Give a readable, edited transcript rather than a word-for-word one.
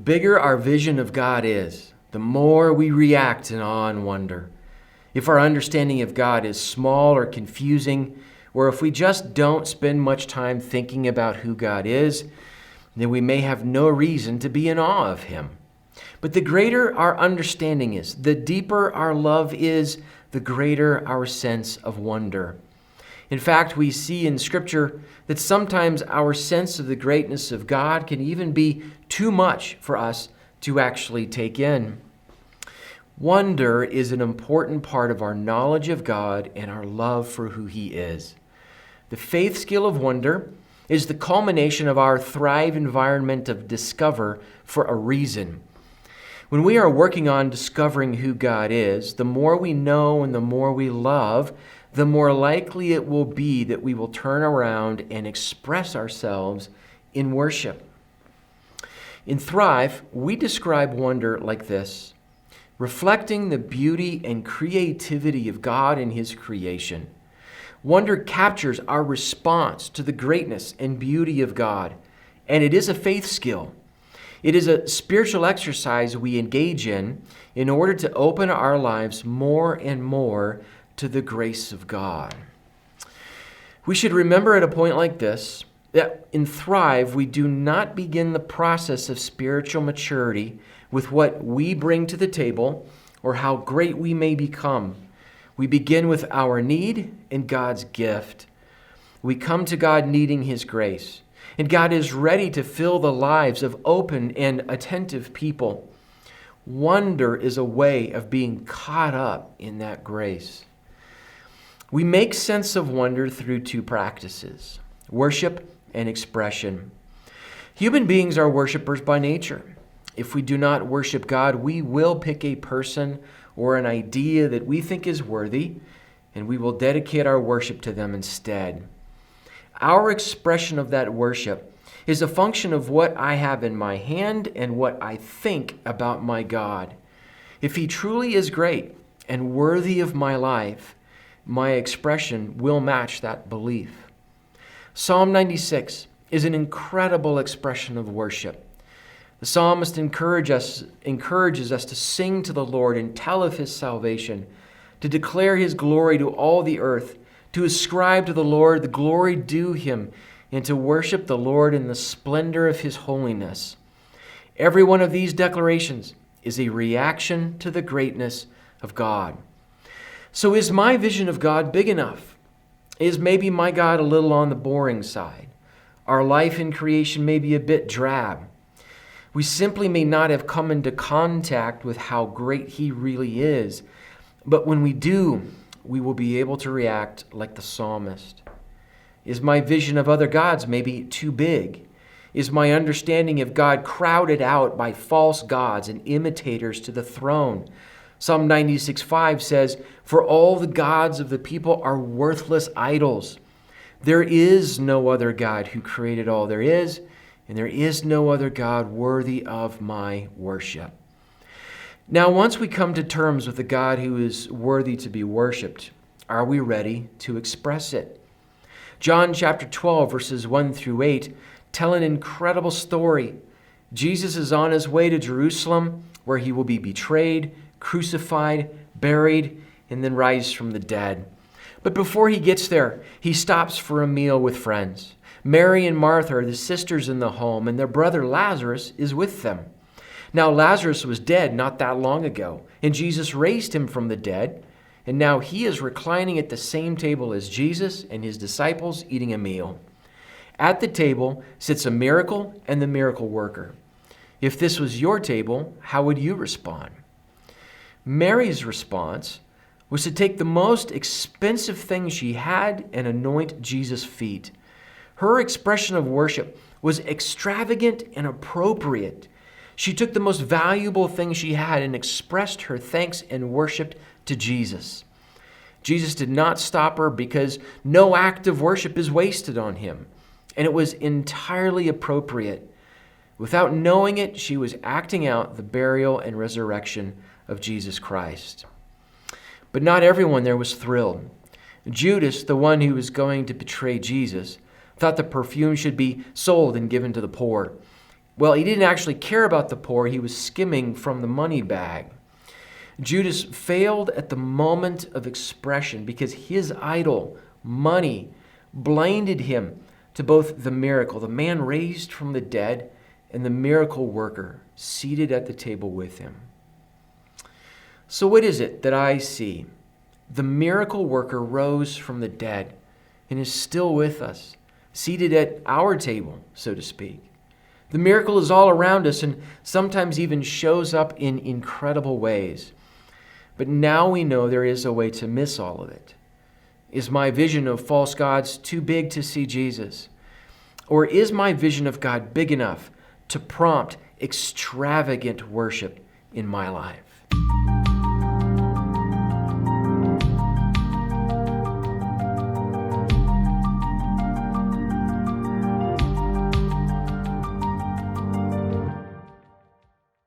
bigger our vision of God is, the more we react in awe and wonder. If our understanding of God is small or confusing, or if we just don't spend much time thinking about who God is, then we may have no reason to be in awe of Him. But the greater our understanding is, the deeper our love is, the greater our sense of wonder. In fact, we see in Scripture that sometimes our sense of the greatness of God can even be too much for us to actually take in. Wonder is an important part of our knowledge of God and our love for who He is. The faith skill of wonder is the culmination of our Thrive environment of discover for a reason. When we are working on discovering who God is, the more we know and the more we love, the more likely it will be that we will turn around and express ourselves in worship. In Thrive, we describe wonder like this: reflecting the beauty and creativity of God in His creation. Wonder captures our response to the greatness and beauty of God, and it is a faith skill. It is a spiritual exercise we engage in order to open our lives more and more to the grace of God. We should remember at a point like this that in Thrive, we do not begin the process of spiritual maturity with what we bring to the table or how great we may become. We begin with our need and God's gift. We come to God needing His grace, and God is ready to fill the lives of open and attentive people. Wonder is a way of being caught up in that grace. We make sense of wonder through two practices: worship and expression. Human beings are worshipers by nature. If we do not worship God, we will pick a person or an idea that we think is worthy, and we will dedicate our worship to them instead. Our expression of that worship is a function of what I have in my hand and what I think about my God. If He truly is great and worthy of my life, my expression will match that belief. Psalm 96 is an incredible expression of worship. The psalmist encourages us to sing to the Lord and tell of His salvation, to declare His glory to all the earth, to ascribe to the Lord the glory due Him, and to worship the Lord in the splendor of His holiness. Every one of these declarations is a reaction to the greatness of God. So is my vision of God big enough? Is maybe my God a little on the boring side? Our life in creation may be a bit drab. We simply may not have come into contact with how great He really is. But when we do, we will be able to react like the psalmist. Is my vision of other gods maybe too big? Is my understanding of God crowded out by false gods and imitators to the throne? Psalm 96:5 says, "For all the gods of the people are worthless idols. There is no other God who created all there is, and there is no other God worthy of my worship." Now, once we come to terms with the God who is worthy to be worshiped, are we ready to express it? John chapter 12, verses 1 through 8, tell an incredible story. Jesus is on His way to Jerusalem, where He will be betrayed, crucified, buried, and then rise from the dead. But before He gets there, He stops for a meal with friends. Mary and Martha are the sisters in the home, and their brother Lazarus is with them. Now Lazarus was dead not that long ago, and Jesus raised him from the dead, and now he is reclining at the same table as Jesus and His disciples eating a meal. At the table sits a miracle and the miracle worker. If this was your table, how would you respond? Mary's response was to take the most expensive thing she had and anoint Jesus' feet. Her expression of worship was extravagant and appropriate. She took the most valuable thing she had and expressed her thanks and worship to Jesus. Jesus did not stop her because no act of worship is wasted on Him, and it was entirely appropriate. Without knowing it, she was acting out the burial and resurrection of Jesus Christ. But not everyone there was thrilled. Judas, the one who was going to betray Jesus, thought the perfume should be sold and given to the poor. Well, he didn't actually care about the poor. He was skimming from the money bag. Judas failed at the moment of expression because his idol, money, blinded him to both the miracle, the man raised from the dead, and the miracle worker seated at the table with him. So what is it that I see? The miracle worker rose from the dead and is still with us, seated at our table, so to speak. The miracle is all around us and sometimes even shows up in incredible ways. But now we know there is a way to miss all of it. Is my vision of false gods too big to see Jesus? Or is my vision of God big enough to prompt extravagant worship in my life?